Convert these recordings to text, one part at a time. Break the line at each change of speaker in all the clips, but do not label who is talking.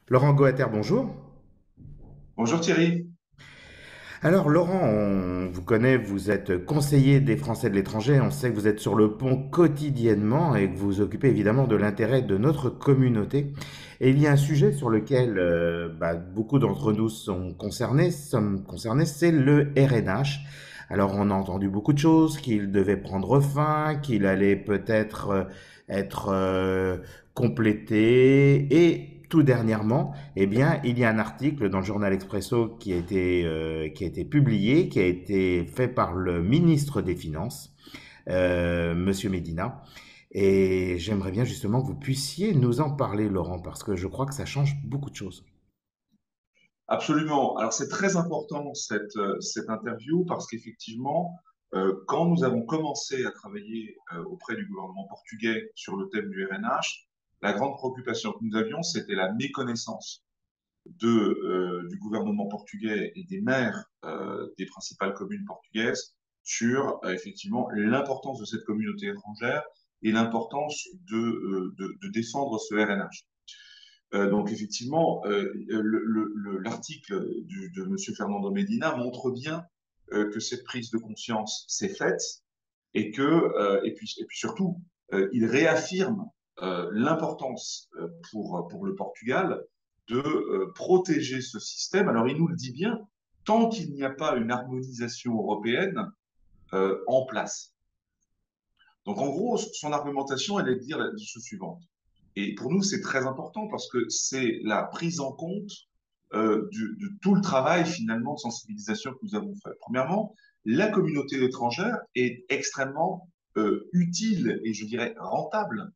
Laurent Goater, bonjour.
Bonjour Thierry.
Alors Laurent, on vous connaît, vous êtes conseiller des Français de l'étranger, on sait que vous êtes sur le pont quotidiennement et que vous vous occupez évidemment de l'intérêt de notre communauté. Et il y a un sujet sur lequel beaucoup d'entre nous sommes concernés, c'est le RNH. Alors on a entendu beaucoup de choses, qu'il devait prendre fin, qu'il allait peut-être être complété et tout dernièrement, eh bien, il y a un article dans le journal Expresso qui a été publié, qui a été fait par le ministre des Finances, Monsieur Medina. Et j'aimerais bien justement que vous puissiez nous en parler, Laurent, parce que je crois que ça change beaucoup de choses.
Absolument. Alors c'est très important cette interview parce qu'effectivement, quand nous avons commencé à travailler auprès du gouvernement portugais sur le thème du RNH, la grande préoccupation que nous avions, c'était la méconnaissance du gouvernement portugais et des maires des principales communes portugaises sur effectivement l'importance de cette communauté étrangère et l'importance de défendre ce RNH. Donc effectivement, l'article de M. Fernando Medina montre bien que cette prise de conscience s'est faite et puis surtout, il réaffirme l'importance pour le Portugal de protéger ce système. Alors il nous le dit bien, tant qu'il n'y a pas une harmonisation européenne en place. Donc en gros, son argumentation, elle est de dire la chose suivante. Et pour nous, c'est très important parce que c'est la prise en compte de tout le travail finalement de sensibilisation que nous avons fait. Premièrement, la communauté étrangère est extrêmement utile et je dirais rentable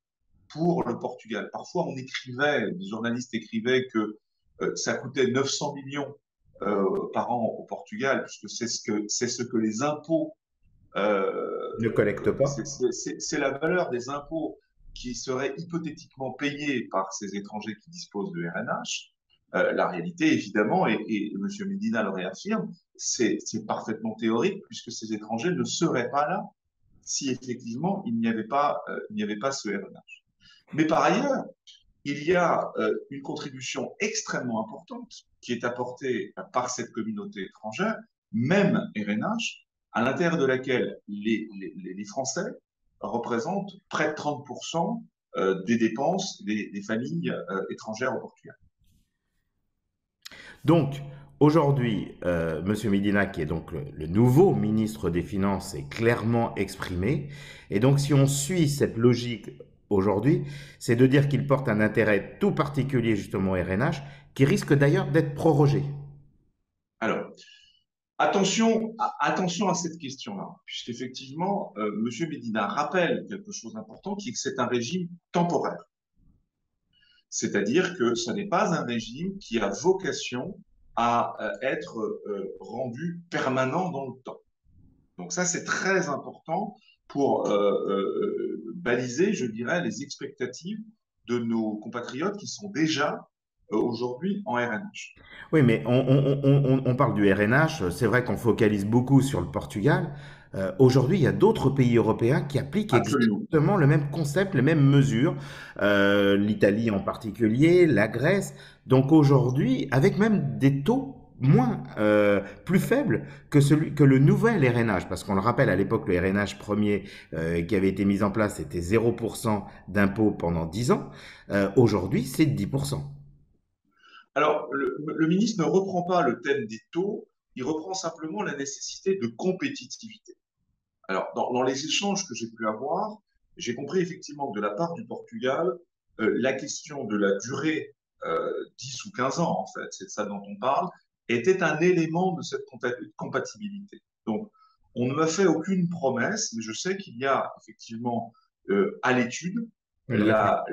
pour le Portugal. Parfois, des journalistes écrivaient que ça coûtait 900 millions par an au Portugal, puisque c'est ce que les impôts
Ne collecte pas.
c'est la valeur des impôts qui seraient hypothétiquement payés par ces étrangers qui disposent de RNH. La réalité, évidemment, et M. Medina le réaffirme, c'est parfaitement théorique puisque ces étrangers ne seraient pas là si effectivement il n'y avait pas ce RNH. Mais par ailleurs, il y a une contribution extrêmement importante qui est apportée par cette communauté étrangère, même RNH, à l'intérieur de laquelle les Français représentent près de 30% des dépenses des familles étrangères au Portugal.
Donc, aujourd'hui, Monsieur Medina, qui est donc le nouveau ministre des Finances, est clairement exprimé. Et donc, si on suit cette logique aujourd'hui, c'est de dire qu'il porte un intérêt tout particulier justement au RNH, qui risque d'ailleurs d'être prorogé.
Alors, attention à cette question-là, puisqu'effectivement, M. Medina rappelle quelque chose d'important, qui est que c'est un régime temporaire. C'est-à-dire que ce n'est pas un régime qui a vocation à être rendu permanent dans le temps. Donc ça, c'est très important pour baliser, je dirais, les expectatives de nos compatriotes qui sont déjà aujourd'hui en RNH.
Oui, mais on parle du RNH. C'est vrai qu'on focalise beaucoup sur le Portugal. Aujourd'hui, il y a d'autres pays européens qui appliquent
Absolument.
exactement le même concept, les mêmes mesures. L'Italie en particulier, la Grèce. Donc aujourd'hui, avec même des taux plus faibles que le nouvel RNH, parce qu'on le rappelle, à l'époque, le RNH premier qui avait été mis en place, c'était 0% d'impôt pendant 10 ans. Aujourd'hui, c'est 10%.
Alors, le ministre ne reprend pas le thème des taux, il reprend simplement la nécessité de compétitivité. Alors, dans les échanges que j'ai pu avoir, j'ai compris effectivement que de la part du Portugal, la question de la durée, 10 ou 15 ans en fait, c'est de ça dont on parle, était un élément de cette compatibilité. Donc, on ne m'a fait aucune promesse, mais je sais qu'il y a effectivement à l'étude
Une réflexion.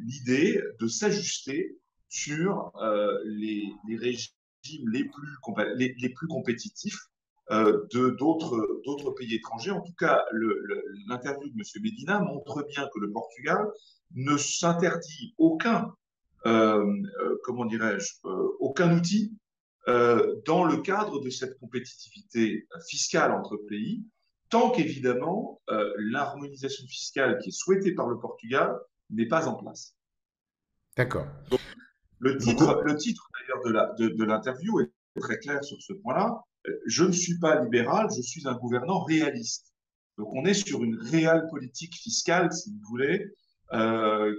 l'idée de s'ajuster sur les régimes les plus compétitifs de d'autres pays étrangers. En tout cas, l'interview de M. Medina montre bien que le Portugal ne s'interdit comment dirais-je, aucun outil dans le cadre de cette compétitivité fiscale entre pays, tant qu'évidemment l'harmonisation fiscale qui est souhaitée par le Portugal n'est pas en place.
D'accord. Beaucoup.
Le titre d'ailleurs de l'interview est très clair sur ce point-là. Je ne suis pas libéral, je suis un gouvernant réaliste. Donc on est sur une réelle politique fiscale, si vous voulez,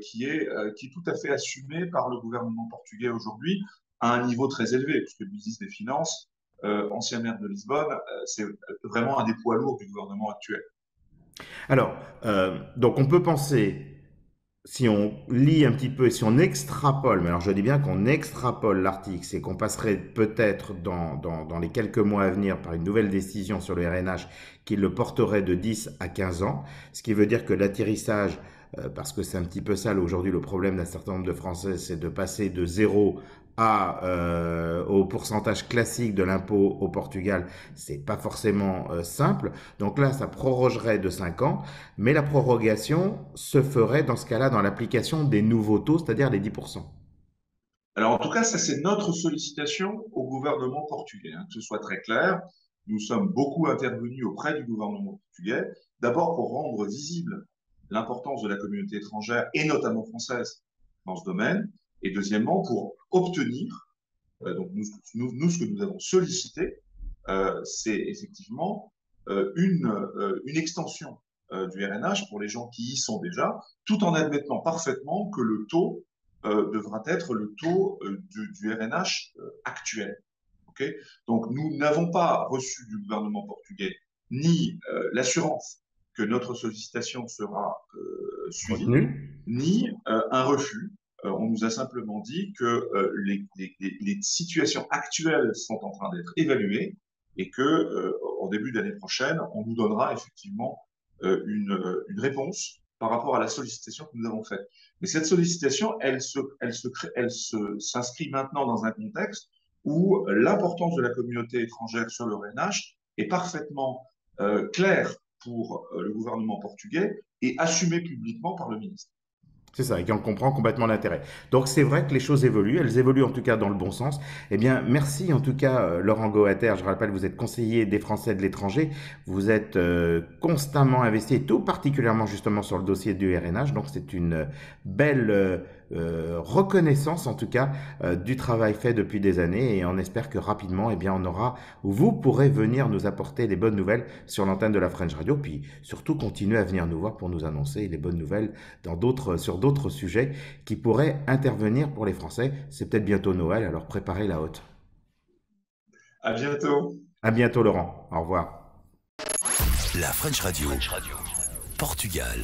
qui est tout à fait assumée par le gouvernement portugais aujourd'hui à un niveau très élevé, puisque le ministre des Finances, ancien maire de Lisbonne, c'est vraiment un des poids lourds du gouvernement actuel.
Alors, donc on peut penser, si on lit un petit peu, si on extrapole, mais alors je dis bien qu'on extrapole l'article, c'est qu'on passerait peut-être dans les quelques mois à venir par une nouvelle décision sur le RNH qui le porterait de 10 à 15 ans, ce qui veut dire que l'atterrissage, parce que c'est un petit peu ça aujourd'hui le problème d'un certain nombre de Français, c'est de passer de zéro au pourcentage classique de l'impôt au Portugal, c'est pas forcément simple. Donc là, ça prorogerait de 5 ans. Mais la prorogation se ferait dans ce cas-là dans l'application des nouveaux taux, c'est-à-dire les 10%.
Alors, en tout cas, ça, c'est notre sollicitation au gouvernement portugais, hein, que ce soit très clair. Nous sommes beaucoup intervenus auprès du gouvernement portugais, d'abord pour rendre visible l'importance de la communauté étrangère et notamment française dans ce domaine, et deuxièmement pour obtenir, donc ce que nous avons sollicité, c'est effectivement une extension du RNH pour les gens qui y sont déjà, tout en admettant parfaitement que le taux devra être le taux du RNH actuel. Okay, donc, nous n'avons pas reçu du gouvernement portugais ni l'assurance que notre sollicitation sera suivie,
Retenu.
ni un refus. On nous a simplement dit que les situations actuelles sont en train d'être évaluées et que, en début d'année prochaine, on nous donnera effectivement une réponse par rapport à la sollicitation que nous avons faite. Mais cette sollicitation, elle s'inscrit maintenant dans un contexte où l'importance de la communauté étrangère sur le RNH est parfaitement claire pour le gouvernement portugais et assumée publiquement par le ministre.
C'est ça, et qu'on comprend complètement l'intérêt. Donc c'est vrai que les choses évoluent, elles évoluent en tout cas dans le bon sens. Eh bien, merci en tout cas, Laurent Goater. Je rappelle, vous êtes conseiller des Français de l'étranger. Vous êtes constamment investi, et tout particulièrement justement sur le dossier du RNH. Donc c'est une belle reconnaissance en tout cas du travail fait depuis des années, et on espère que rapidement, eh bien, vous pourrez venir nous apporter les bonnes nouvelles sur l'antenne de la French Radio, puis surtout continuer à venir nous voir pour nous annoncer les bonnes nouvelles sur d'autres sujets qui pourraient intervenir pour les Français. C'est peut-être bientôt Noël, alors préparez la haute.
À bientôt.
À bientôt Laurent, au revoir.
La French Radio, Portugal.